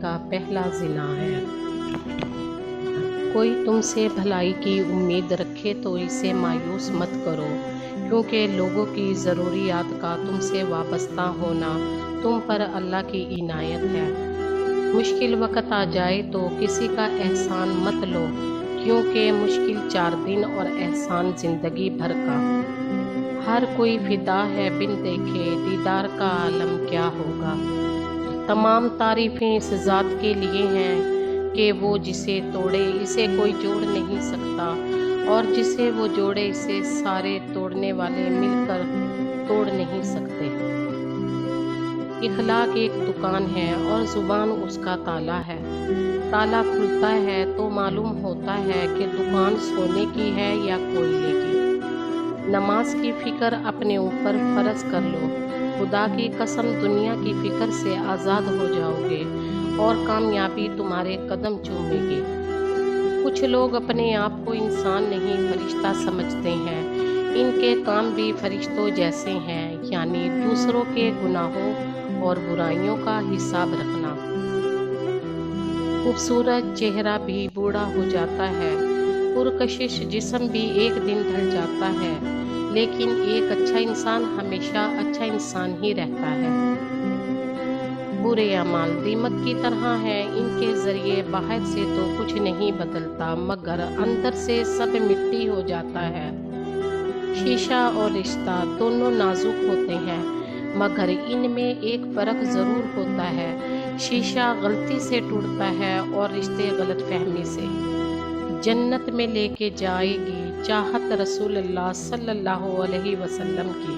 کا پہلا زنا ہے۔ کوئی تم سے بھلائی کی امید رکھے تو اسے مایوس مت کرو، کیونکہ لوگوں کی ضروریات کا تم سے وابستہ ہونا تم پر اللہ کی عنایت ہے۔ مشکل وقت آ جائے تو کسی کا احسان مت لو، کیونکہ مشکل 4 دن اور احسان زندگی بھر کا۔ ہر کوئی فدا ہے بن دیکھے دیدار کا عالم کیا ہوگا۔ تمام تعریفیں اس ذات کے لیے ہیں کہ وہ جسے توڑے اسے کوئی جوڑ نہیں سکتا، اور جسے وہ جوڑے اسے سارے توڑنے والے مل کر توڑ نہیں سکتے۔ اخلاق ایک دکان ہے اور زبان اس کا تالا ہے۔ تالا کھلتا ہے تو معلوم ہوتا ہے کہ دکان سونے کی ہے یا کوئلے کی۔ نماز کی فکر اپنے اوپر فرض کر لو، خدا کی قسم دنیا کی فکر سے آزاد ہو جاؤ گے اور کامیابی تمہارے قدم چومے گی۔ کچھ لوگ اپنے آپ کو انسان نہیں فرشتہ سمجھتے ہیں، ان کے کام بھی فرشتوں جیسے ہیں، یعنی دوسروں کے گناہوں اور برائیوں کا حساب رکھنا۔ خوبصورت چہرہ بھی بوڑھا ہو جاتا ہے، پرکشش جسم بھی ایک دن ڈھل جاتا ہے، لیکن ایک اچھا انسان ہمیشہ اچھا انسان ہی رہتا ہے۔ برے اعمال دیمک کی طرح ہیں، ان کے ذریعے باہر سے تو کچھ نہیں بدلتا مگر اندر سے سب مٹی ہو جاتا ہے۔ شیشہ اور رشتہ دونوں نازک ہوتے ہیں، مگر ان میں ایک فرق ضرور ہوتا ہے، شیشہ غلطی سے ٹوٹتا ہے اور رشتے غلط فہمی سے۔ جنت میں لے کے جائے گی چاہت رسول اللہ صلی اللہ علیہ وسلم کی۔